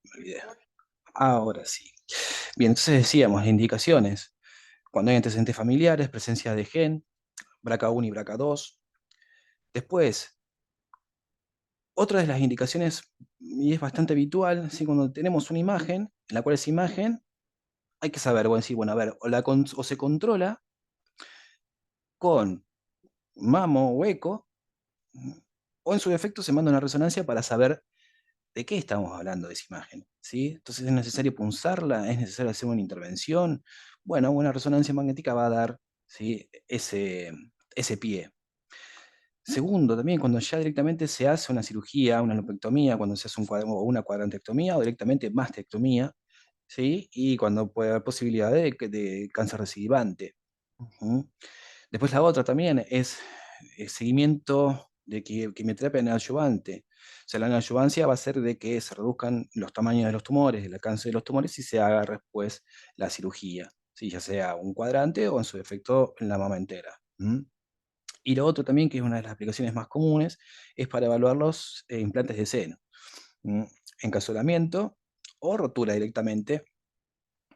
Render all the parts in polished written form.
Me olvidé. Ahora sí. Bien, entonces decíamos, indicaciones. Cuando hay antecedentes familiares, presencia de gen, BRCA1 y BRCA2. Después, otra de las indicaciones, y es bastante habitual, ¿sí? Cuando tenemos una imagen, en la cual esa imagen hay que saber, bueno, decir, bueno, a ver, o se controla con mamo o eco, o en su defecto se manda una resonancia para saber de qué estamos hablando de esa imagen, ¿sí? Entonces es necesario punzarla, es necesario hacer una intervención. Bueno, una resonancia magnética va a dar, ¿sí? ese pie. Segundo, también cuando ya directamente se hace una cirugía, una lumpectomía, cuando se hace o una cuadrantectomía o directamente mastectomía, ¿sí? Y cuando puede haber posibilidad de cáncer recidivante. Ujú. Después la otra también es el seguimiento de quimioterapia neoadyuvante. O sea, la neoadyuvancia va a ser de que se reduzcan los tamaños de los tumores, el alcance de los tumores y se haga después la cirugía, ¿sí? Ya sea un cuadrante o en su defecto en la mama entera. ¿Mm? Y lo otro también, que es una de las aplicaciones más comunes, es para evaluar los implantes de seno. ¿Mm? Encasolamiento o rotura directamente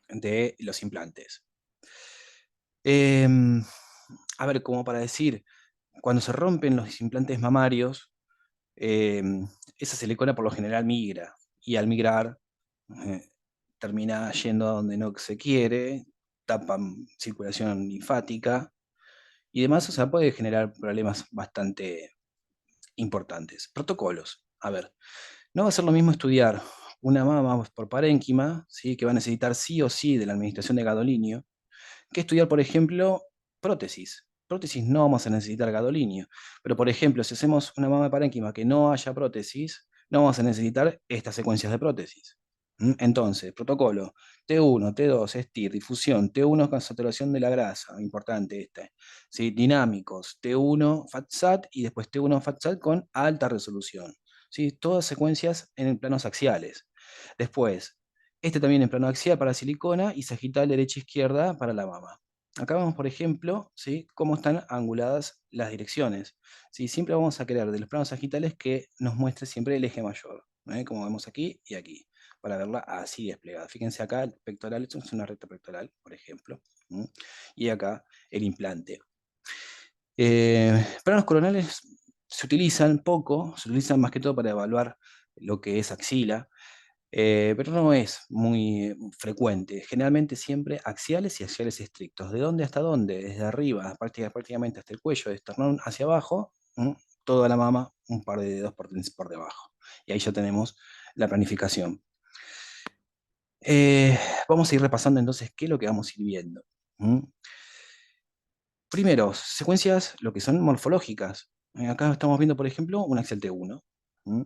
de los implantes. Em, a ver, como para decir, cuando se rompen los implantes mamarios, esa silicona por lo general migra, y al migrar eh, termina yendo a donde no se quiere, tapan circulación linfática y demás, o sea, puede generar problemas bastante importantes. Protocolos. A ver, no va a ser lo mismo estudiar una mama por parénquima, ¿sí? Que va a necesitar sí o sí de la administración de gadolinio, que estudiar, por ejemplo, prótesis. Prótesis no vamos a necesitar gadolinio, pero por ejemplo, si hacemos una mama parénquima que no haya prótesis, no vamos a necesitar estas secuencias de prótesis. Entonces, protocolo, T1, T2, estir, difusión, T1 con saturación de la grasa, importante este, ¿sí? Dinámicos, T1 FATSAT y después T1 FATSAT con alta resolución, ¿sí? Todas secuencias en planos axiales. Después, este también en plano axial para silicona y sagital derecha-izquierda para la mama. Acá vemos, por ejemplo, ¿sí? Cómo están anguladas las direcciones. ¿Sí? Siempre vamos a querer de los planos sagitales que nos muestre siempre el eje mayor, como vemos aquí y aquí, para verla así desplegada. Fíjense acá, el pectoral, esto es una recta pectoral, por ejemplo, y acá el implante. Planos coronales se utilizan poco, se utilizan más que todo para evaluar lo que es axila, pero no es muy frecuente. Generalmente siempre axiales y axiales estrictos. ¿De dónde hasta dónde? Desde arriba, prácticamente hasta el cuello, de esternón hacia abajo, toda la mama, un par de dedos por debajo. Y ahí ya tenemos la planificación. Eh, Vamos a ir repasando entonces qué es lo que vamos a ir viendo. ¿Mm? Primero, secuencias, lo que son morfológicas. Acá estamos viendo, por ejemplo, un axial T1. ¿Mm?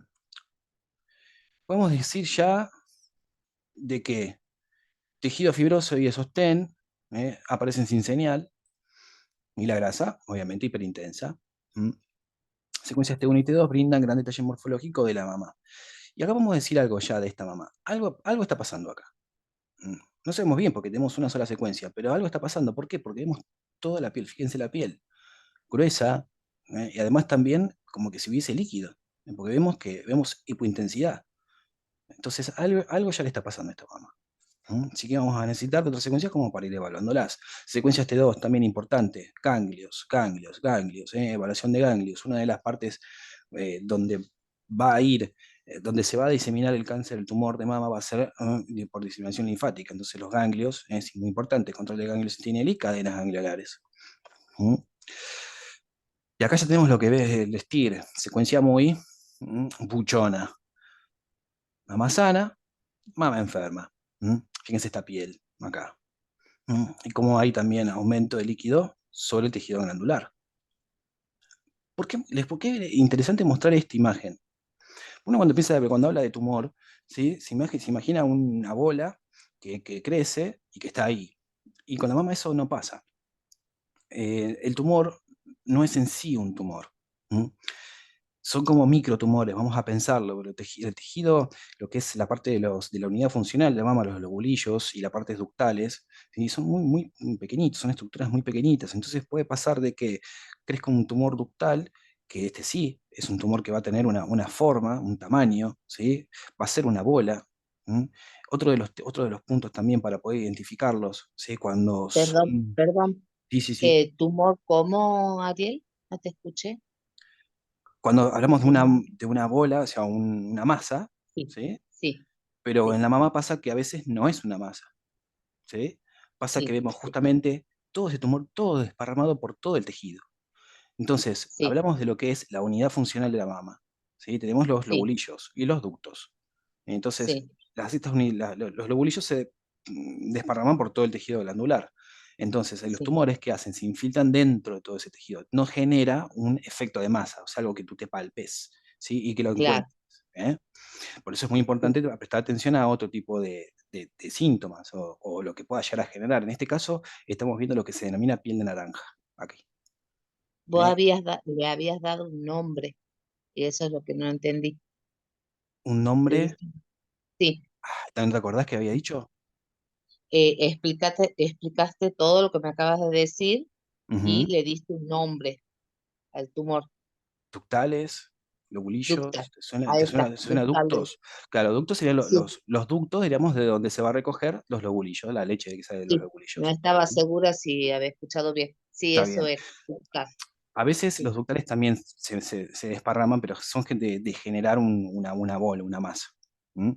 Podemos decir ya de que tejido fibroso y de sostén aparecen sin señal, y la grasa, obviamente, hiperintensa. ¿Mm? Secuencias T1 y T2 brindan gran detalle morfológico de la mamá. Y acá vamos a decir algo ya de esta mamá. Algo está pasando acá. ¿Mm? No sabemos bien porque tenemos una sola secuencia, pero algo está pasando. ¿Por qué? Porque vemos toda la piel, fíjense la piel, gruesa, y además también como que si hubiese líquido, porque vemos hipointensidad. Entonces algo ya le está pasando a esta mamá. Así que vamos a necesitar de otras secuencias como para ir evaluándolas. Secuencias T2 también importante, ganglios, evaluación de ganglios, una de las partes donde va a ir, donde se va a diseminar el cáncer, el tumor de mama va a ser por diseminación linfática. Entonces los ganglios, es muy importante, control de ganglios sentinel y cadenas gangliolares. ¿Mm? Y acá ya tenemos lo que ve el STIR, secuencia muy buchona. Mama sana, mama enferma. Fíjense esta piel acá. Y cómo hay también aumento de líquido sobre el tejido glandular. ¿Por qué es interesante mostrar esta imagen? Uno cuando habla de tumor, ¿sí? Se imagina una bola que crece y que está ahí. Y con la mama eso no pasa. El tumor no es en sí un tumor. ¿Mm? Son como microtumores, vamos a pensarlo, pero el tejido, lo que es la parte de la unidad funcional, la mama, los lobulillos y las partes ductales, ¿sí? Son muy pequeñitos, son estructuras muy pequeñitas. Entonces puede pasar de que crezca un tumor ductal, que este sí, es un tumor que va a tener una forma, un tamaño, ¿sí? Va a ser una bola, ¿Mm? Otro de los puntos también para poder identificarlos, ¿sí? Cuando Perdón, son... perdón. Sí, sí, sí. ¿Tumor cómo, Ariel? No te escuché. Cuando hablamos ¿Tumor? de una bola, o sea, una masa, Sí, ¿sí? sí, Pero en sí, la mama pasa que a veces no es una masa, ¿sí? Pasa que sí, vemos sí, justamente todo ese tumor, todo desparramado por todo el tejido. Entonces, sí, hablamos de lo que es la unidad funcional de la mama, ¿sí? Tenemos los sí, lobulillos y los ductos. Entonces, sí, los lobulillos se desparraman por todo el tejido glandular. Entonces, los sí, tumores, ¿qué hacen? Se infiltran dentro de todo ese tejido. No genera un efecto de masa, o sea, algo que tú te palpes, ¿sí? Y que lo claro. encuentres, ¿eh? Por eso es muy importante prestar atención a otro tipo de síntomas o lo que pueda llegar a generar. En este caso, estamos viendo lo que se denomina piel de naranja, aquí, ¿eh? Le habías dado un nombre y eso es lo que no entendí. Un Le nombre, diste- Sí, ¿también te acordás que había dicho? explicaste todo lo que me acabas de decir y Ujú. le diste un nombre al tumor. Ductales, Ductal. lobulillos, Ahí está, te suena ductal. ductos? Claro, ductos serían Sí, los ductos, diríamos, de donde se va a recoger los lobulillos, la leche que sale de los sí. No lobulillos. estaba segura si había escuchado bien. Sí, Está eso bien. es, ductal. A veces Sí, los ductales también se desparraman, pero son de generar una bola, una masa. ¿Mm?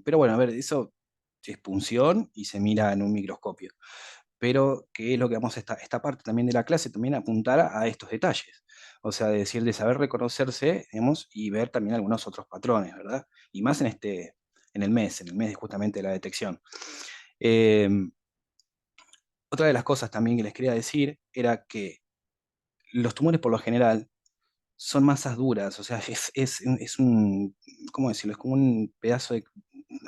Pero bueno, a ver, eso es punción y se mira en un microscopio. Pero ¿qué es lo que vamos a esta parte también de la clase? También apuntar a estos detalles. O sea, de decir, de saber reconocerse, digamos, y ver también algunos otros patrones, ¿verdad? Y más en el mes justamente de la detección. Eh, Otra de las cosas también que les quería decir era que los tumores por lo general son masas duras, o sea, es un, ¿cómo decirlo? Es como un pedazo de,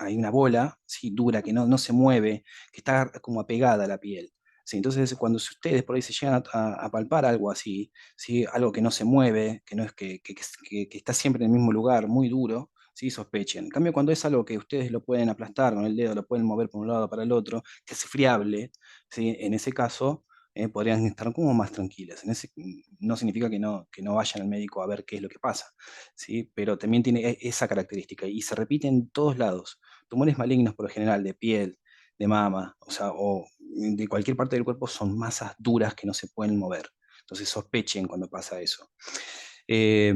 hay una bola, sí, dura, que no se mueve, que está como apegada a la piel. Sí, entonces, cuando ustedes por ahí se llegan a palpar algo así, ¿sí? Algo que no se mueve, que no es que está siempre en el mismo lugar, muy duro, ¿sí? Sospechen. En cambio, cuando es algo que ustedes lo pueden aplastar con el dedo, lo pueden mover por un lado para el otro, que es friable, ¿sí? En ese caso, podrían estar como más tranquilas. No significa que no vayan al médico a ver qué es lo que pasa, ¿sí? Pero también tiene esa característica y se repite en todos lados. Tumores malignos, por lo general, de piel, de mama, o sea, o de cualquier parte del cuerpo, son masas duras que no se pueden mover. Entonces sospechen cuando pasa eso. Eh,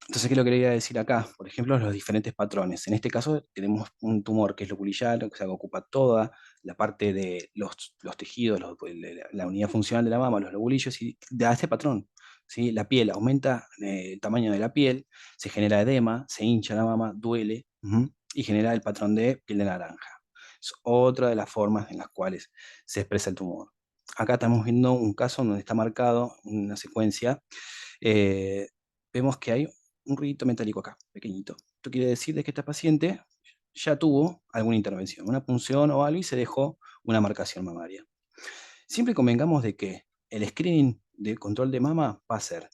entonces, ¿qué es lo que quería decir acá? Por ejemplo, los diferentes patrones. En este caso, tenemos un tumor que es lobulillar, o sea, que ocupa toda la parte de los tejidos, la unidad funcional de la mama, los lobulillos, y da este patrón. ¿Sí? La piel aumenta el tamaño de la piel, se genera edema, se hincha la mama, duele, ujú, y genera el patrón de piel de naranja. Es otra de las formas en las cuales se expresa el tumor. Acá estamos viendo un caso donde está marcado una secuencia. eh, Vemos que hay un ruidito metálico acá, pequeñito. Esto quiere decir de que esta paciente ya tuvo alguna intervención, una punción o algo y se dejó una marcación mamaria. Siempre convengamos de que el screening de control de mama va a ser,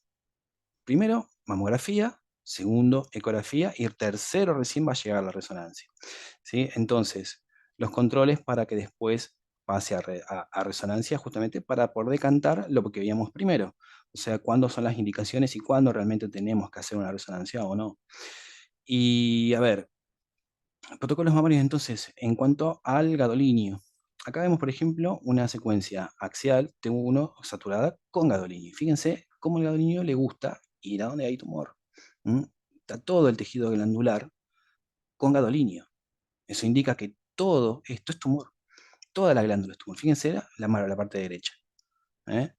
primero, mamografía, segundo, ecografía y tercero recién va a llegar la resonancia. ¿Sí? Entonces, los controles para que después pase a resonancia justamente para poder decantar lo que veíamos primero. O sea, cuándo son las indicaciones y cuándo realmente tenemos que hacer una resonancia o no. Y a ver, protocolos mamarios entonces, en cuanto al gadolinio. Acá vemos, por ejemplo, una secuencia axial T1 saturada con gadolinio. Fíjense cómo el gadolinio le gusta ir a donde hay tumor. ¿Mm? Está todo el tejido glandular con gadolinio. Eso indica que todo esto es tumor. Toda la glándula es tumor. Fíjense la parte derecha. ¿Eh?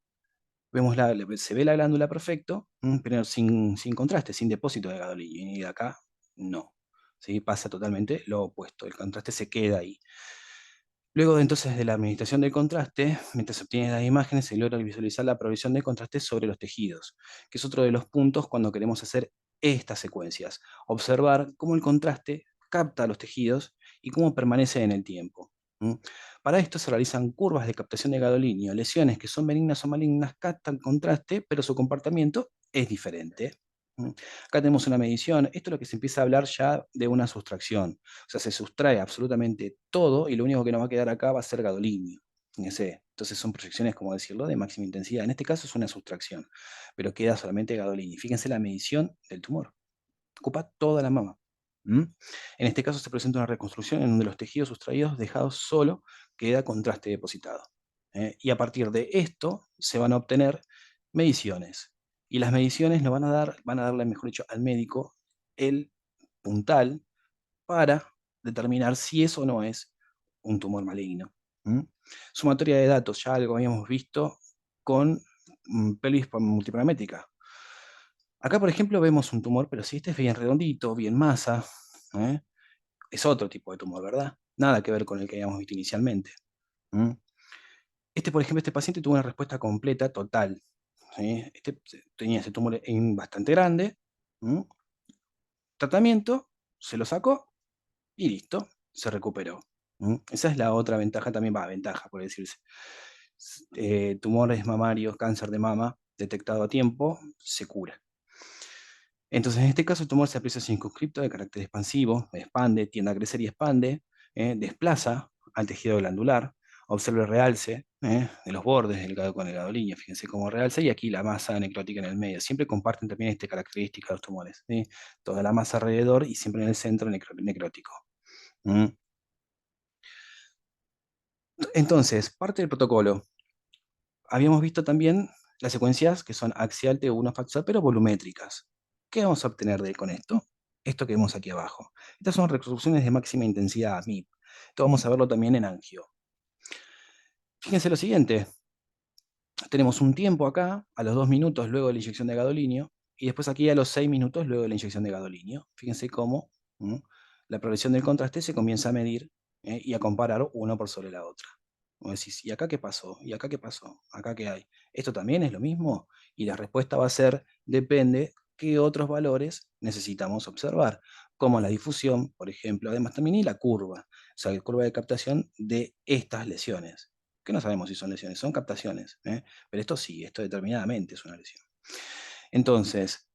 Se ve la glándula perfecto, pero sin contraste, sin depósito de gadolinio. Y de acá, no. ¿Sí? Pasa totalmente lo opuesto. El contraste se queda ahí. Luego entonces de la administración del contraste, mientras se obtienen las imágenes, se logra visualizar la provisión de contraste sobre los tejidos, que es otro de los puntos cuando queremos hacer estas secuencias. Observar cómo el contraste capta los tejidos y cómo permanece en el tiempo. ¿Mm? Para esto se realizan curvas de captación de gadolinio. Lesiones que son benignas o malignas captan contraste, pero su comportamiento es diferente. ¿Mm? Acá tenemos una medición. Esto es lo que se empieza a hablar ya de una sustracción. O sea, se sustrae absolutamente todo y lo único que nos va a quedar acá va a ser gadolinio. Fíjense. Entonces son proyecciones, como decirlo, de máxima intensidad. En este caso es una sustracción, pero queda solamente gadolinio. Fíjense la medición del tumor. Ocupa toda la mama. ¿Mm? En este caso se presenta una reconstrucción en donde los tejidos sustraídos dejados solo queda contraste depositado. Y a partir de esto se van a obtener mediciones. Y las mediciones nos van a darle, mejor dicho, al médico el puntal para determinar si eso o no es un tumor maligno. ¿Mm? Sumatoria de datos, ya algo habíamos visto con pelvis multiparamétrica. Acá, por ejemplo, vemos un tumor, pero si este es bien redondito, bien masa, ¿eh? Es otro tipo de tumor, ¿verdad? Nada que ver con el que habíamos visto inicialmente. ¿Mm? Este, por ejemplo, este paciente tuvo una respuesta completa, total. ¿Sí? Este tenía ese tumor bastante grande. ¿Mm? Tratamiento, se lo sacó y listo, se recuperó. Esa es la otra ventaja también, va, ventaja por decirse. Tumores mamarios, cáncer de mama, detectado a tiempo, se cura. Entonces, en este caso, el tumor se aprecia circunscripto de carácter expansivo, expande, tiende a crecer y expande, desplaza al tejido glandular, observa el realce de los bordes del con el gadolinio, fíjense cómo realza, y aquí la masa necrótica en el medio. Siempre comparten también esta característica de los tumores, ¿sí? Toda la masa alrededor y siempre en el centro necrótico. ¿Mm? Entonces, parte del protocolo. Habíamos visto también las secuencias que son axial T1 faxal, pero volumétricas. ¿Qué vamos a obtener con esto? Esto que vemos aquí abajo. Estas son reconstrucciones de máxima intensidad, MIP. Esto vamos a verlo también en angio. Fíjense lo siguiente, tenemos un tiempo acá, a los 2 minutos luego de la inyección de gadolinio, y después aquí a los 6 minutos luego de la inyección de gadolinio. Fíjense cómo la progresión del contraste se comienza a medir y a comparar uno por sobre la otra. Vos decís, ¿y acá qué pasó? ¿Y acá qué pasó? ¿Acá qué hay? ¿Esto también es lo mismo? Y la respuesta va a ser, depende qué otros valores necesitamos observar, como la difusión, por ejemplo, además también y la curva, o sea, la curva de captación de estas lesiones, que no sabemos si son lesiones, son captaciones, pero esto sí, esto determinadamente es una lesión. Entonces,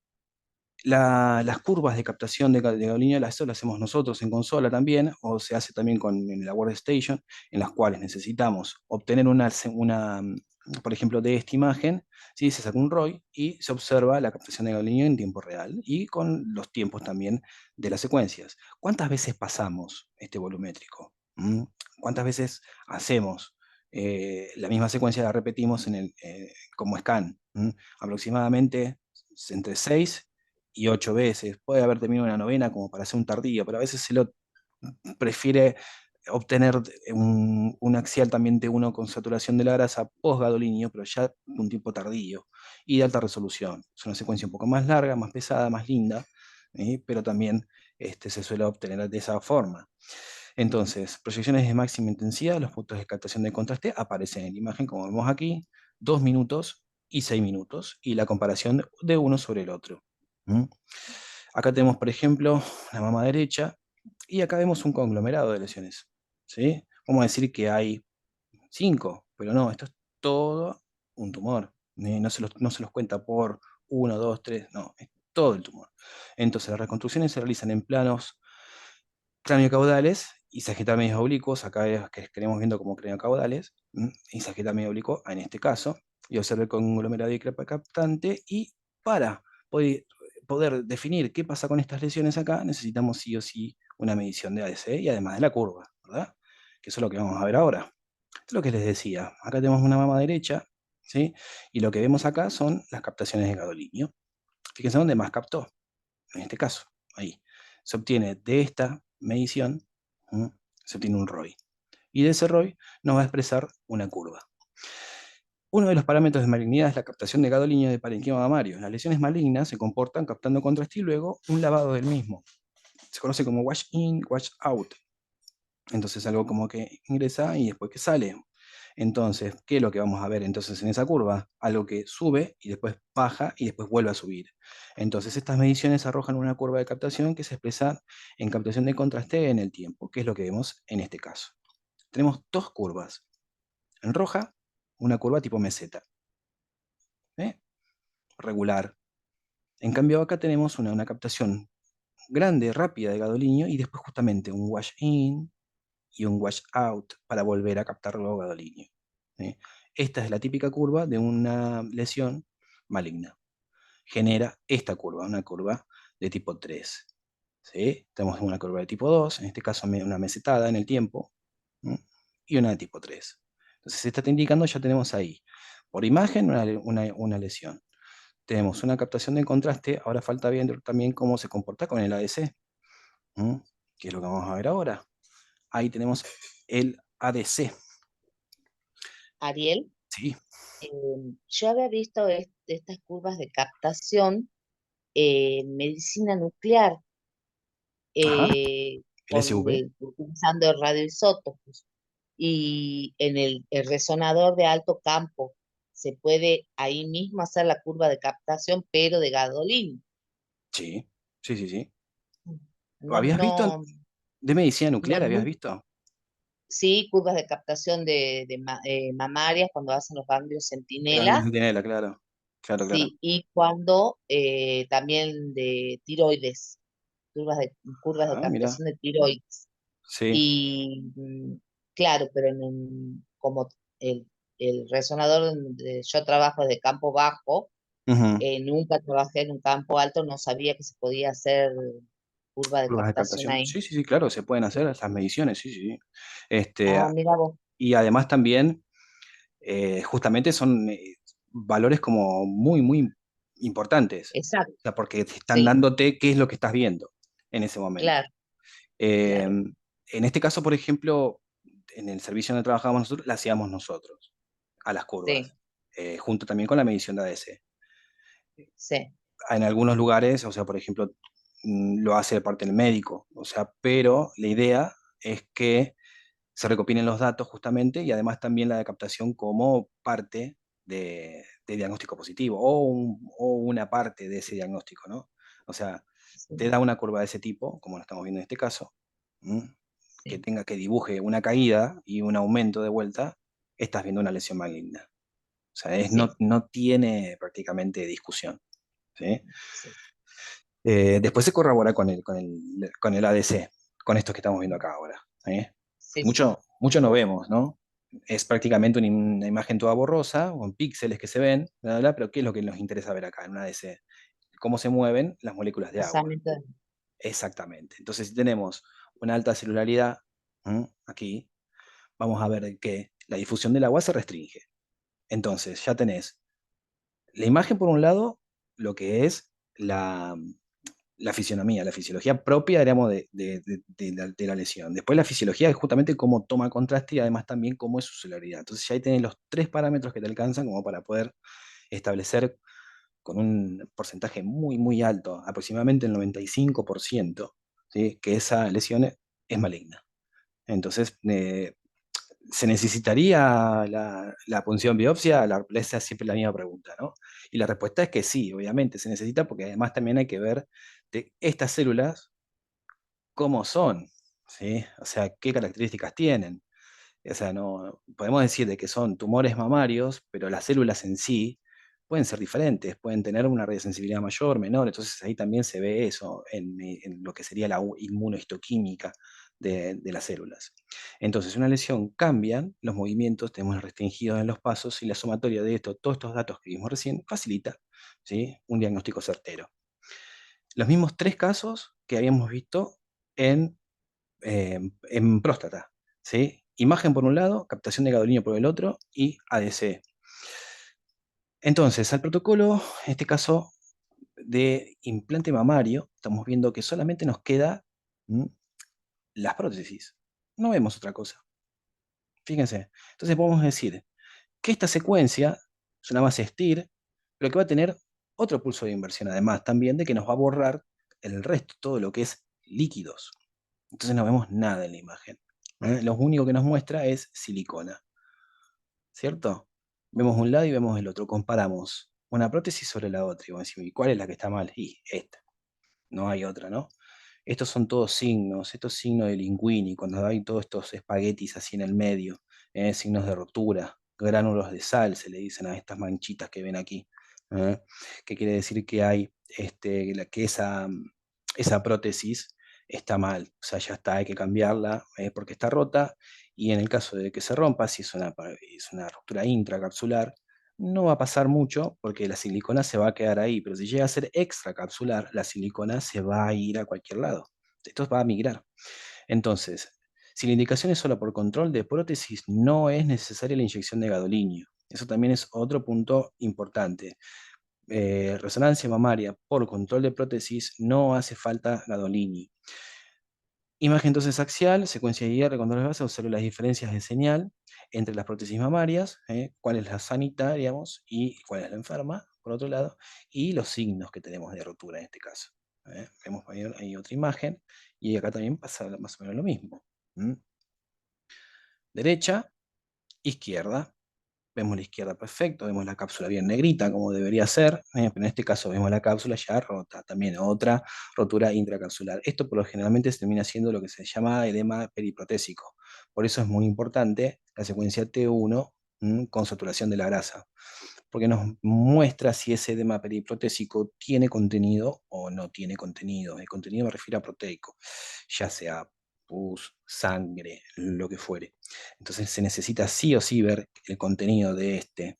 las curvas de captación de gadolinio, eso lo hacemos nosotros en consola también, o se hace también en la workstation, en las cuales necesitamos obtener por ejemplo, de esta imagen, ¿sí? Se saca un ROI y se observa la captación de gadolinio en tiempo real y con los tiempos también de las secuencias. ¿Cuántas veces pasamos este volumétrico? ¿Cuántas veces hacemos la misma secuencia, la repetimos como scan? Aproximadamente entre 6 y 8 veces. Puede haber terminado una novena como para hacer un tardío, pero a veces se lo prefiere obtener un axial también de uno con saturación de la grasa post-gadolinio, pero ya un tipo tardío y de alta resolución. Es una secuencia un poco más larga, más pesada, más linda, pero también se suele obtener de esa forma. Entonces, proyecciones de máxima intensidad, los puntos de captación de contraste aparecen en la imagen, como vemos aquí, 2 minutos y 6 minutos, y la comparación de uno sobre el otro. ¿Mm? Acá tenemos, por ejemplo, la mama derecha, y acá vemos un conglomerado de lesiones. ¿Sí? Vamos a decir que hay 5, pero no, esto es todo un tumor. No se los cuenta por uno, 2, 3, no, es todo el tumor. Entonces, las reconstrucciones se realizan en planos craniocaudales y sagitales oblicuos, acá es que queremos viendo como craniocaudales, y sagital oblicuo en este caso, y observe el conglomerado de crepa captante, y para poder, poder definir qué pasa con estas lesiones acá, necesitamos sí o sí una medición de ADC y además de la curva, ¿verdad? Que eso es lo que vamos a ver ahora. Esto es lo que les decía, acá tenemos una mama derecha, ¿sí? Y lo que vemos acá son las captaciones de gadolinio. Fíjense dónde más captó, en este caso, ahí. Se obtiene de esta medición, ¿m? Se obtiene un ROI. Y de ese ROI nos va a expresar una curva. Uno de los parámetros de malignidad es la captación de gadolinio de parenquima mamario. Las lesiones malignas se comportan captando contraste y luego un lavado del mismo. Se conoce como wash in, wash out. Entonces algo como que ingresa y después que sale. Entonces, ¿qué es lo que vamos a ver entonces en esa curva? Algo que sube y después baja y después vuelve a subir. Entonces, estas mediciones arrojan una curva de captación que se expresa en captación de contraste en el tiempo, que es lo que vemos en este caso. Tenemos dos curvas. En roja, una curva tipo meseta, ¿eh? Regular. En cambio, acá tenemos una captación grande, rápida de gadolinio y después justamente un wash in y un wash out para volver a captar luego gadolinio. ¿Sí? Esta es la típica curva de una lesión maligna. Genera esta curva, una curva de tipo 3. ¿sí? Tenemos una curva de tipo 2, en este caso una mesetada en el tiempo, ¿m? Y una de tipo 3. Entonces, esta está indicando, ya tenemos ahí, por imagen, una lesión. Tenemos una captación de contraste, ahora falta ver también cómo se comporta con el ADC, ¿m? Que es lo que vamos a ver ahora. Ahí tenemos el ADC, Ariel, ¿sí? eh, yo había visto estas curvas de captación en medicina nuclear, Ajá, eh, el SV. utilizando radioisótopos. Y en el resonador de alto campo se puede ahí mismo hacer la curva de captación, pero de gadolínio. Sí, sí, sí, sí. ¿Lo No, habías visto no, de medicina no, nuclear? ¿Habías visto? sí, curvas de captación mamarias cuando hacen los ganglios De ganglios centinela, centinela, claro. Claro, claro. sí, y cuando también de tiroides, curvas de Ah, mira. captación de tiroides. Sí. Y claro, pero como el, el resonador donde yo trabajo es de campo bajo, Ujú. nunca trabajé en un campo alto, no sabía que se podía hacer curva de Curvas de captación captación. ahí. Sí, sí, sí, claro, se pueden hacer Sí. esas mediciones, sí, sí, sí. Este, Ah, mira vos. y además también, justamente son valores como muy, muy importantes. Exacto. O sea, porque están Sí, dándote qué es lo que estás viendo en ese momento. claro, Eh, claro. en este caso, por ejemplo, en el servicio donde trabajábamos nosotros, la hacíamos nosotros, a las Sí, curvas, junto también con la medición de ADC. sí, En algunos lugares, o sea, por ejemplo, lo hace de parte del médico, o sea, pero la idea es que se recopilen los datos justamente y además también la de captación como parte de diagnóstico positivo o una parte de ese diagnóstico, ¿no? O sea, te sí, da una curva de ese tipo, como lo estamos viendo en este caso, ¿m? Que sí, tenga que dibuje una caída y un aumento de vuelta, estás viendo una lesión maligna. O sea, no, sí, no tiene prácticamente discusión, ¿sí? sí, Después se corrobora con el ADC, con esto que estamos viendo acá ahora. ¿Eh? sí, sí, Mucho, mucho no vemos, ¿no? Es prácticamente una imagen toda borrosa, con píxeles que se ven, bla, bla, bla, pero ¿qué es lo que nos interesa ver acá en un ADC? Cómo se mueven las moléculas de agua. pasamiento Exactamente. Entonces, si tenemos una alta celularidad, aquí, vamos a ver que la difusión del agua se restringe. Entonces, ya tenés la imagen por un lado, lo que es la fisionomía, la fisiología propia, digamos, de la lesión. Después la fisiología es justamente cómo toma contraste y además también cómo es su celularidad. Entonces ya ahí tenés los tres parámetros que te alcanzan como para poder establecer con un porcentaje muy, muy alto, aproximadamente el 95%, ¿sí? Que esa lesión es maligna. Entonces, ¿se necesitaría la punción biopsia? Esa es siempre la misma pregunta, ¿no? Y la respuesta es que sí, obviamente se necesita porque además también hay que ver de estas células cómo son, ¿sí? O sea, qué características tienen. O sea, no, podemos decir de que son tumores mamarios, pero las células en sí pueden ser diferentes, pueden tener una radiosensibilidad mayor, menor, entonces ahí también se ve eso en lo que sería la inmunohistoquímica de las células. Entonces, una lesión cambian los movimientos, tenemos restringidos en los pasos y la sumatoria de esto, todos estos datos que vimos recién, facilita, ¿sí? Un diagnóstico certero. Los mismos tres casos que habíamos visto en próstata, ¿sí? Imagen por un lado, captación de gadolinio por el otro y ADC. Entonces, al protocolo, en este caso de implante mamario, estamos viendo que solamente nos queda las prótesis. No vemos otra cosa. Fíjense. Entonces podemos decir que esta secuencia es una base STIR, pero que va a tener otro pulso de inversión, además también de que nos va a borrar el resto, todo lo que es líquidos. Entonces no vemos nada en la imagen. Lo único que nos muestra es silicona, ¿cierto? Vemos un lado y vemos el otro, comparamos una prótesis sobre la otra y vamos a decir, ¿y cuál es la que está mal? Y esta, no hay otra, ¿no? Estos son todos signos, estos signos de Linguini, cuando hay todos estos espaguetis así en el medio, signos de rotura, gránulos de sal, se le dicen a estas manchitas que ven aquí, ¿eh? Que quiere decir que hay, que esa prótesis está mal, o sea, ya está, hay que cambiarla porque está rota, y en el caso de que se rompa, si es una ruptura intracapsular, no va a pasar mucho porque la silicona se va a quedar ahí, pero si llega a ser extracapsular, la silicona se va a ir a cualquier lado. Esto va a migrar. Entonces, si la indicación es solo por control de prótesis, no es necesaria la inyección de gadolinio. Eso también es otro punto importante. Resonancia mamaria por control de prótesis, no hace falta gadolinio. Imagen entonces axial, secuencia de IR con dolores base, observe las diferencias de señal entre las prótesis mamarias, cuál es la sanita, digamos, y cuál es la enferma, por otro lado, y los signos que tenemos de rotura en este caso. Vemos ahí otra imagen, y acá también pasa más o menos lo mismo. ¿Mm? Derecha, izquierda. Vemos la izquierda perfecto, vemos la cápsula bien negrita como debería ser, pero en este caso vemos la cápsula ya rota, también otra rotura intracapsular. Esto por lo generalmente se termina siendo lo que se llama edema periprotésico. Por eso es muy importante la secuencia T1 con saturación de la grasa, porque nos muestra si ese edema periprotésico tiene contenido o no tiene contenido. El contenido me refiero a proteico, ya sea pus, sangre, lo que fuere. Entonces se necesita sí o sí ver el contenido de este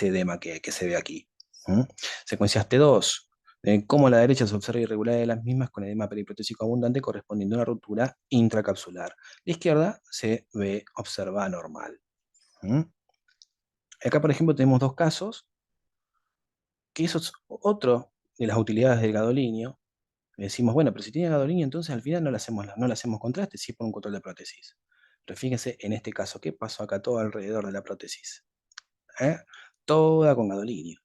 edema que se ve aquí. ¿Mm? Secuencias T2, como a la derecha se observa irregularidad de las mismas con edema periprotésico abundante correspondiendo a una ruptura intracapsular. La izquierda se observa normal. ¿Mm? Acá, por ejemplo, tenemos dos casos, que eso es otro de las utilidades del gadolinio. Decimos, bueno, pero si tiene gadolinio, entonces al final no le hacemos contraste, si es por un control de prótesis. Pero fíjense en este caso, ¿qué pasó acá todo alrededor de la prótesis? ¿Eh? Toda con gadolinio.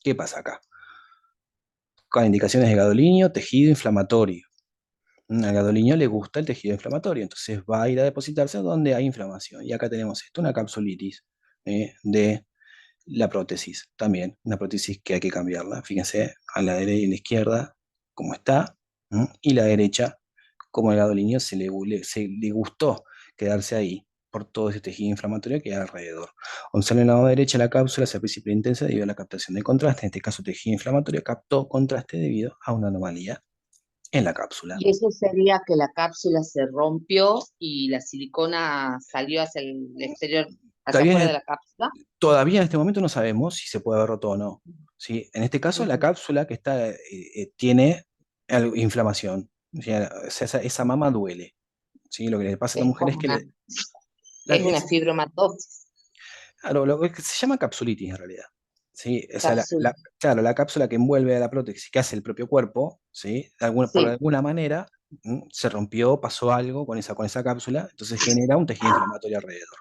¿Qué pasa acá? Con indicaciones de gadolinio, tejido inflamatorio. Al gadolinio le gusta el tejido inflamatorio, entonces va a ir a depositarse donde hay inflamación. Y acá tenemos esto, una capsulitis de la prótesis también, una prótesis que hay que cambiarla. Fíjense, a la derecha y a la izquierda, cómo está, y la derecha, como el gadolinio se le gustó quedarse ahí por todo ese tejido inflamatorio que hay alrededor. Observen en el lado derecha la cápsula se aprecia intensa debido a la captación de contraste. En este caso, tejido inflamatorio captó contraste debido a una anomalía en la cápsula. Y eso sería que la cápsula se rompió y la silicona salió hacia el exterior, hacia afuera Todavía, de la cápsula. todavía en este momento no sabemos si se puede haber roto o no. ¿Sí? En este caso, la Ujú. cápsula que está, tiene inflamación. O sea, esa mama duele. ¿Sí? Lo que le pasa a la Es mujer es como que una, es una es, fibromatosis, claro, lo que se llama capsulitis en realidad. ¿Sí? O sea, cápsula. claro, la cápsula que envuelve a la prótesis, que hace el propio cuerpo, ¿sí? Por Sí, alguna manera, se rompió, pasó algo con esa cápsula, entonces genera un tejido inflamatorio alrededor.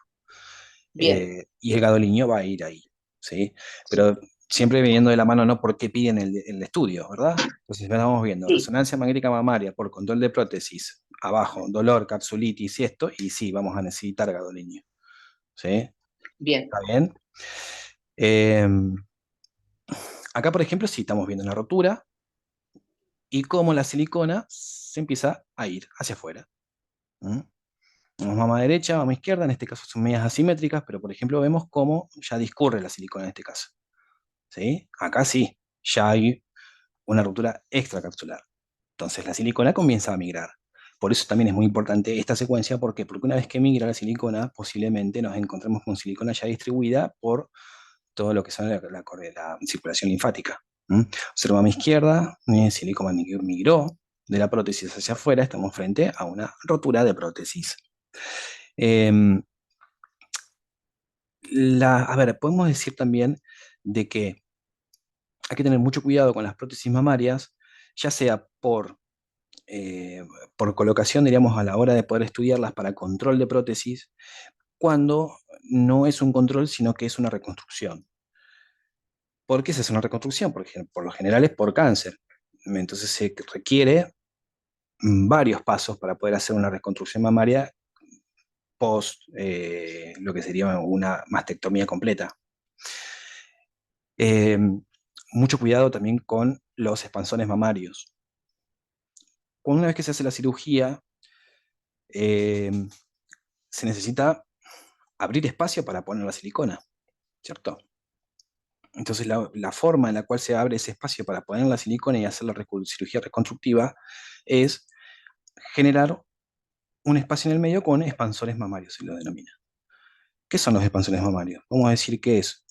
bien. Y el gadolinio va a ir ahí, ¿sí? Sí, Pero siempre viniendo de la mano, no porque piden el estudio, ¿verdad? Entonces vamos viendo, sí, resonancia magnética mamaria por control de prótesis, abajo, dolor, capsulitis y esto, y sí, vamos a necesitar gadolinio, ¿sí? bien. ¿Está bien? Eh, Acá, por ejemplo, sí estamos viendo una rotura y cómo la silicona se empieza a ir hacia afuera. ¿Mm? Tenemos mama derecha, mama izquierda, en este caso son medias asimétricas, pero por ejemplo vemos cómo ya discurre la silicona en este caso. ¿Sí? Acá sí, ya hay una ruptura extracapsular. Entonces la silicona comienza a migrar. Por eso también es muy importante esta secuencia. ¿Por qué? Porque una vez que migra la silicona, posiblemente nos encontremos con silicona ya distribuida por todo lo que son la circulación linfática. ¿Mm? Observa a mi izquierda, silicona migró de la prótesis hacia afuera, estamos frente a una rotura de prótesis. Em, a ver, podemos decir también de que hay que tener mucho cuidado con las prótesis mamarias, ya sea eh, por colocación, diríamos, a la hora de poder estudiarlas para control de prótesis, cuando no es un control, sino que es una reconstrucción. ¿Por qué se hace una reconstrucción? Porque por lo general es por cáncer. Entonces se requiere varios pasos para poder hacer una reconstrucción mamaria post lo que sería una mastectomía completa. Eh, Mucho cuidado también con los expansores mamarios. Una vez que se hace la cirugía, eh, se necesita abrir espacio para poner la silicona, ¿cierto? Entonces la forma en la cual se abre ese espacio para poner la silicona y hacer la cirugía reconstructiva es generar un espacio en el medio con expansores mamarios, se lo denomina. ¿Qué son los expansores mamarios? Vamos a decir que es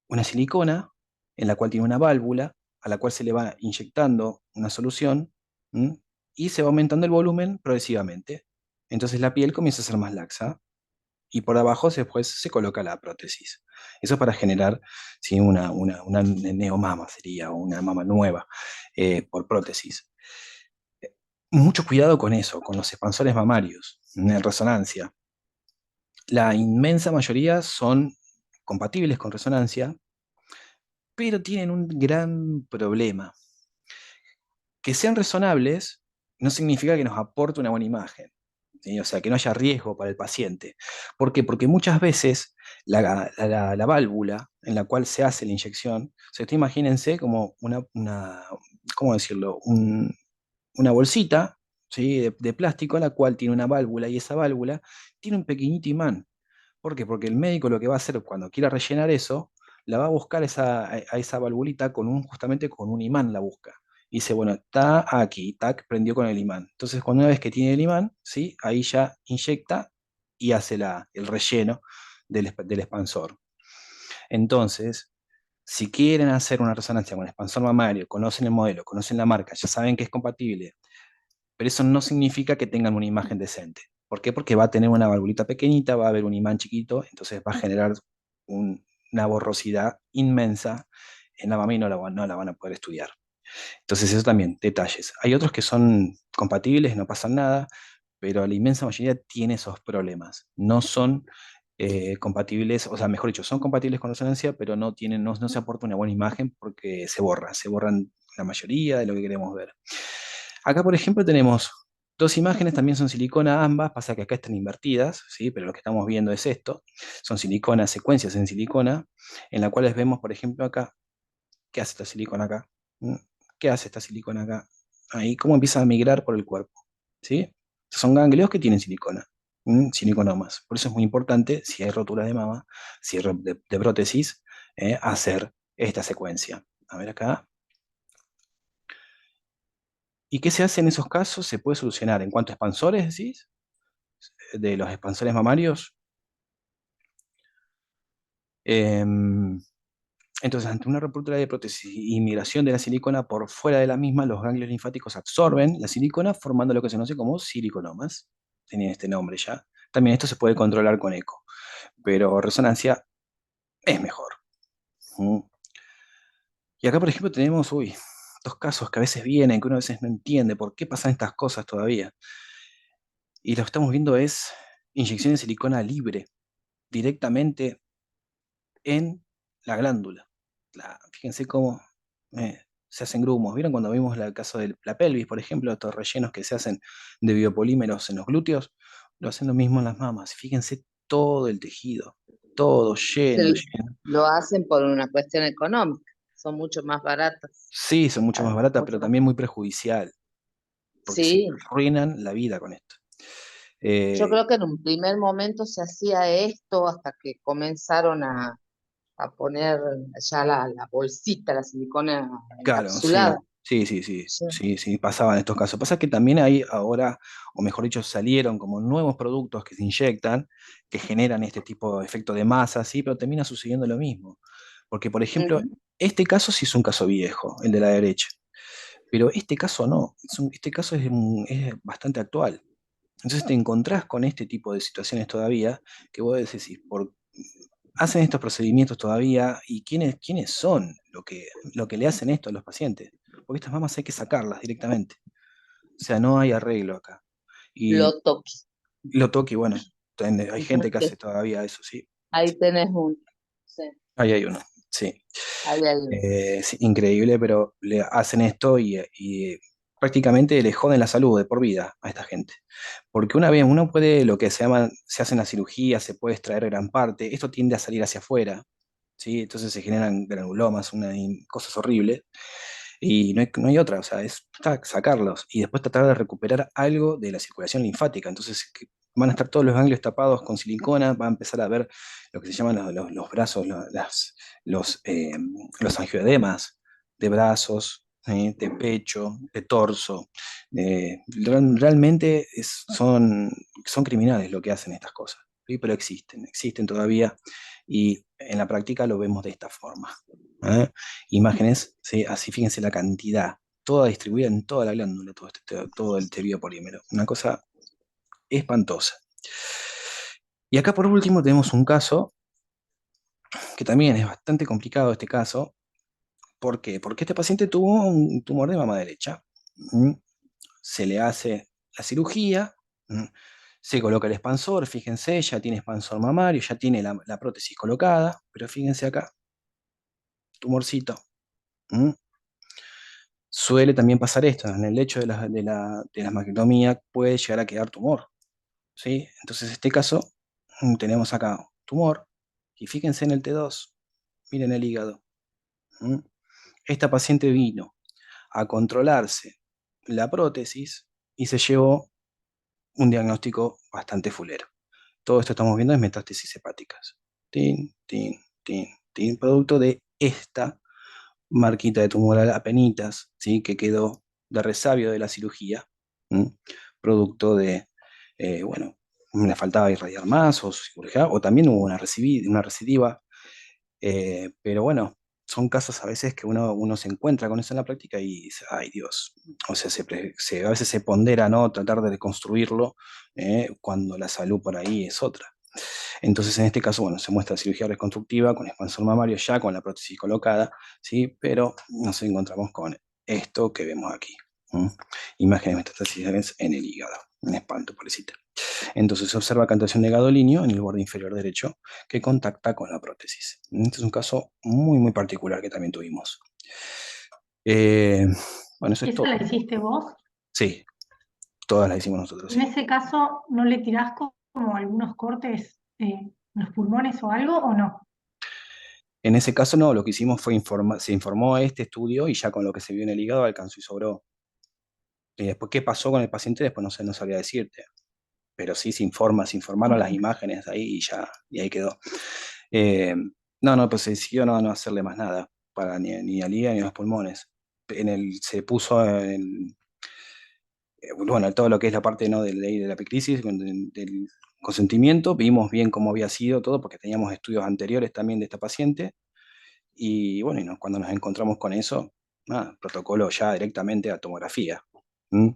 una silicona en la cual tiene una válvula a la cual se le va inyectando una solución, ¿m? y se va aumentando el volumen progresivamente. Entonces la piel comienza a ser más laxa y por abajo después se coloca la prótesis. Eso es para generar, sí, una neomama sería, o una mama nueva por prótesis. Mucho cuidado con eso, con los expansores mamarios en resonancia. La inmensa mayoría son compatibles con resonancia, pero tienen un gran problema. Que sean resonables no significa que nos aporte una buena imagen, ¿sí? O sea, que no haya riesgo para el paciente. ¿Por qué? Porque muchas veces la válvula en la cual se hace la inyección, o sea, usted imagínense como ¿cómo decirlo? Una bolsita, ¿sí? de plástico, la cual tiene una válvula y esa válvula tiene un pequeñito imán. ¿Por qué? Porque el médico lo que va a hacer cuando quiera rellenar eso, la va a buscar a esa valvulita justamente con un imán la busca. Y dice, bueno, está aquí, tac, prendió con el imán. Entonces, cuando una vez que tiene el imán, ¿sí? Ahí ya inyecta y hace el relleno del expansor. Entonces, si quieren hacer una resonancia con expansor mamario, conocen el modelo, conocen la marca, ya saben que es compatible, pero eso no significa que tengan una imagen decente. ¿Por qué? Porque va a tener una valvulita pequeñita, va a haber un imán chiquito, entonces va a generar una borrosidad inmensa en la mama y no la van a poder estudiar. Entonces eso también, detalles. Hay otros que son compatibles, no pasa nada, pero la inmensa mayoría tiene esos problemas. No son compatibles, o sea, mejor dicho, son compatibles con resonancia, pero no se aporta una buena imagen porque se borran la mayoría de lo que queremos ver. Acá, por ejemplo, tenemos dos imágenes, también son silicona ambas, pasa que acá están invertidas, ¿sí? Pero lo que estamos viendo es esto, son silicona, secuencias en silicona, en las cuales vemos, por ejemplo, acá, ¿qué hace esta silicona acá? ¿Mm? ¿Qué hace esta silicona acá? Ahí, cómo empieza a migrar por el cuerpo, ¿sí? Son ganglios que tienen silicona, siliconomas. Por eso es muy importante, si hay rotura de mama, si hay de prótesis, hacer esta secuencia. A ver acá. ¿Y qué se hace en esos casos? Se puede solucionar en cuanto a expansores, decís, de los expansores mamarios. Em, entonces, ante una ruptura de prótesis y migración de la silicona por fuera de la misma, los ganglios linfáticos absorben la silicona formando lo que se conoce como siliconomas. Tienen este nombre ya. También esto se puede controlar con eco, pero resonancia es mejor. ¿Mm? Y acá, por ejemplo, tenemos, dos casos que a veces vienen, que uno a veces no entiende por qué pasan estas cosas todavía. Y lo que estamos viendo es inyección de silicona libre, directamente en la glándula. Fíjense cómo se hacen grumos. ¿Vieron cuando vimos el caso de la pelvis, por ejemplo, estos rellenos que se hacen de biopolímeros en los glúteos? Lo hacen lo mismo en las mamas. Fíjense todo el tejido, todo lleno, Se- lleno. lo hacen por una cuestión económica, son mucho más baratas, Sí, son mucho más baratas, pero mucho más. también muy perjudicial, porque se Sí, arruinan la vida con esto. yo Eh, creo que en un primer momento se hacía esto hasta que comenzaron a poner ya la bolsita, la silicona Claro, encapsulada. sí, sí, sí, sí, Sí. sí, sí, pasaba en estos casos. Pasa que también hay ahora, o mejor dicho, salieron como nuevos productos que se inyectan, que generan este tipo de efecto de masa, sí, pero termina sucediendo lo mismo. Porque, por ejemplo, Ujú. este caso sí es un caso viejo, el de la derecha, pero este caso no, este caso es bastante actual. Entonces te encontrás con este tipo de situaciones todavía que vos decís, hacen estos procedimientos todavía y quiénes son lo que le hacen esto a los pacientes. Porque estas mamas hay que sacarlas directamente. O sea, no hay arreglo acá. Y Lotoki. lo toque, bueno, hay gente que hace todavía eso, sí. Ahí tenés un. Sí, Ahí hay uno, sí. ahí hay uno. Sí, increíble, pero le hacen esto y prácticamente le joden la salud de por vida a esta gente. Porque una vez uno puede, lo que se llama, se hacen las cirugías, se puede extraer gran parte, esto tiende a salir hacia afuera, ¿sí? Entonces se generan granulomas, cosas horribles, y no hay otra, o sea, es sacarlos y después tratar de recuperar algo de la circulación linfática. Entonces van a estar todos los ganglios tapados con silicona, va a empezar a ver lo que se llaman los brazos, los, eh, los angioedemas de brazos, de pecho, de torso. Realmente son criminales lo que hacen estas cosas, ¿sí? Pero existen todavía y en la práctica lo vemos de esta forma. ¿Eh? Imágenes, ¿sí? Así fíjense la cantidad. toda distribuida en toda la glándula, todo el tejido polímero. Una cosa espantosa. Y acá por último tenemos un caso que también es bastante complicado este caso. ¿Por qué? Porque este paciente tuvo un tumor de mama derecha. ¿Mm? Se le hace la cirugía, ¿mm? Se coloca el expansor, fíjense, ya tiene expansor mamario, ya tiene la prótesis colocada, pero fíjense acá, tumorcito. ¿Mm? Suele también pasar esto, en el lecho de la mastectomía puede llegar a quedar tumor, ¿sí? Entonces, en este caso, tenemos acá tumor, y fíjense en el T2, miren el hígado. ¿Mm? Esta paciente vino a controlarse la prótesis y se llevó un diagnóstico bastante fulero. Todo esto estamos viendo es metástasis hepáticas. Tin, tin, tin, tin, producto de esta marquita de tumoral apenitas, ¿sí? Que quedó de resabio de la cirugía, ¿m? Producto de, bueno, le faltaba irradiar más o cirugía, o también hubo una recidiva, pero bueno, son casos a veces que uno se encuentra con eso en la práctica y dice, ay Dios, o sea, a veces se pondera, ¿no? Tratar de reconstruirlo cuando la salud por ahí es otra. Entonces, en este caso, bueno, se muestra cirugía reconstructiva con expansor mamario ya con la prótesis colocada, ¿sí? Pero nos encontramos con esto que vemos aquí. ¿Mm? Imágenes metastáticas en el hígado. Un espanto, pobrecita. Entonces se observa cantación de gadolinio en el borde inferior derecho que contacta con la prótesis. Este es un caso muy, muy particular que también tuvimos. Eh, bueno, eso es ¿Esa la todo. hiciste vos? Sí, todas las hicimos nosotros, En sí. ese caso, ¿no le tirás como algunos cortes en los pulmones o algo o no? En ese caso no, lo que hicimos fue se informó a este estudio y ya con lo que se vio en el hígado alcanzó y sobró. Y después, ¿qué pasó con el paciente? Después no sé, no sabría decirte. Pero sí se informaron las Ok. imágenes ahí y ya, y ahí quedó. Eh, no, no, pues se decidió no hacerle más nada, para ni al hígado ni a los pulmones. Se puso bueno, todo lo que es la parte, ¿no? De la ley de la epicrisis, del consentimiento, vimos bien cómo había sido todo, porque teníamos estudios anteriores también de esta paciente, y bueno, cuando nos encontramos con eso, nada, protocolo ya directamente a tomografía. ¿Mm?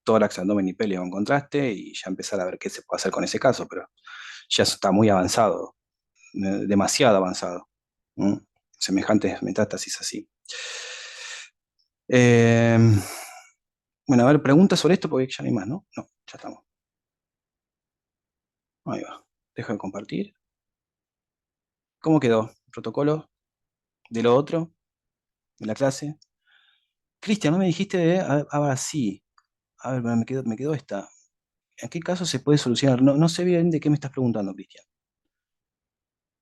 Tórax, abdomen y peleo en contraste y ya empezar a ver qué se puede hacer con ese caso, pero ya está muy avanzado, demasiado avanzado. ¿Mm? Semejantes metástasis así. Eh, bueno, a ver, preguntas sobre esto porque ya no hay más, ¿no? No, ya estamos. Ahí va. Dejo de compartir. ¿Cómo quedó? ¿Protocolo de lo otro? ¿De la clase? Cristian, ¿no me dijiste de... Ahora sí. A ver, me quedó esta. ¿En qué caso se puede solucionar? No, no sé bien de qué me estás preguntando, Cristian.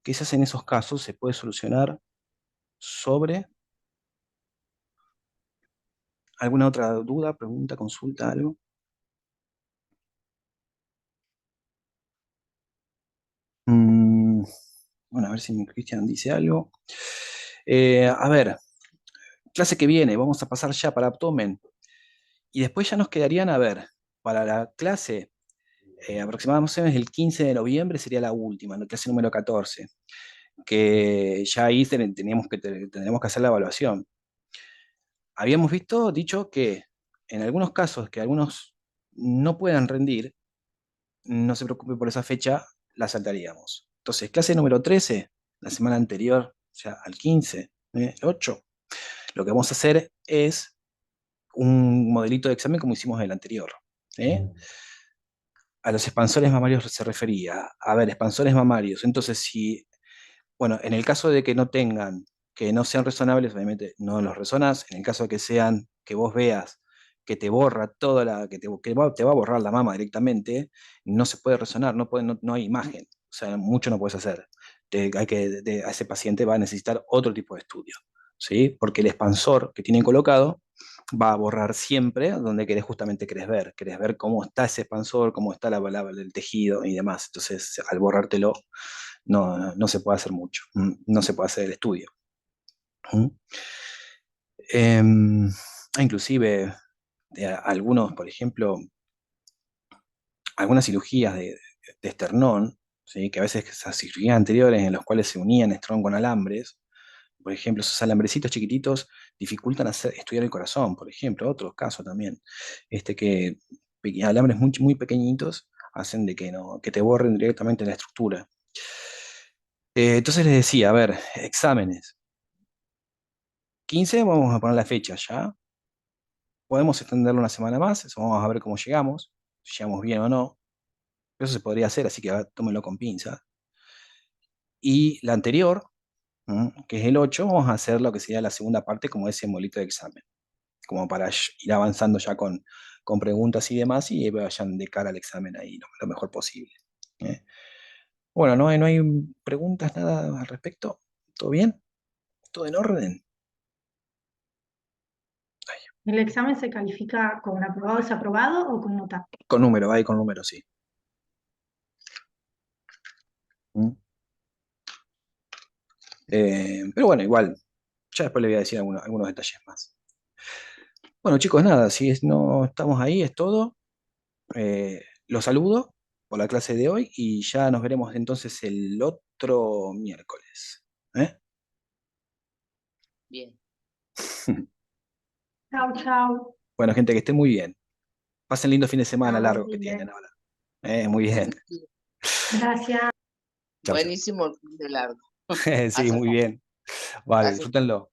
Quizás en esos casos se puede solucionar sobre alguna otra duda, pregunta, consulta, algo. Mm, bueno, a ver si mi Cristian dice algo. A ver, clase que viene, vamos a pasar ya para abdomen. Y después ya nos quedarían, a ver, para la clase, aproximadamente el 15 de noviembre sería la última, la clase número 14, que ya ahí tendríamos que hacer la evaluación. Habíamos dicho que en algunos casos que algunos no puedan rendir, no se preocupe por esa fecha, la saltaríamos. Entonces, clase número 13, la semana anterior, o sea, al 15, el 8, lo que vamos a hacer es un modelito de examen como hicimos en el anterior. ¿Eh? A los expansores mamarios se refería. A ver, expansores mamarios. Entonces, si, bueno, en el caso de que no tengan, que no sean resonables, obviamente no los resonás. En el caso de que sean, que vos veas que te borra toda te va a borrar la mama directamente, no se puede resonar, no hay imagen. O sea, mucho no puedes hacer. A ese paciente va a necesitar otro tipo de estudio, ¿sí? Porque el expansor que tienen colocado va a borrar siempre donde justamente querés ver cómo está ese expansor, cómo está el tejido y demás. Entonces, al borrártelo, no se puede hacer mucho, no se puede hacer el estudio. ¿Mm? Em, Inclusive, algunos, por ejemplo, algunas cirugías de esternón, ¿sí? Que a veces esas cirugías anteriores en las cuales se unían esternón con alambres, Por ejemplo, esos alambrecitos chiquititos dificultan estudiar el corazón, por ejemplo. Otros casos también. Que alambres muy, muy pequeñitos hacen de que, no, que te borren directamente la estructura. Entonces les decía, a ver, exámenes. 15, vamos a poner la fecha ya. Podemos extenderlo una semana más, eso vamos a ver cómo llegamos, si llegamos bien o no. Eso se podría hacer, así que tómenlo con pinza. Y la anterior, que es el 8, vamos a hacer lo que sería la segunda parte como ese molito de examen, como para ir avanzando ya con preguntas y demás y vayan de cara al examen ahí lo mejor posible. ¿Eh? Bueno, no hay preguntas, nada al respecto. ¿Todo bien? ¿Todo en orden? ¿El examen se califica con aprobado, desaprobado o con nota? Con número, ahí con número, sí. ¿Mm? Pero bueno, igual, ya después le voy a decir algunos detalles más. Bueno, chicos, nada, si no estamos ahí, es todo. Los saludo por la clase de hoy y ya nos veremos entonces el otro miércoles. ¿Eh? Bien. Chau, chau. Bueno, gente, que esté muy bien. Pasen lindo fin de semana Chau, largo que Guille. tienen ahora. Muy bien. Gracias. Chao, chao. Buenísimo el fin de largo. Sí, Pasa muy rápido. bien. Vale, Pasa disfrútenlo.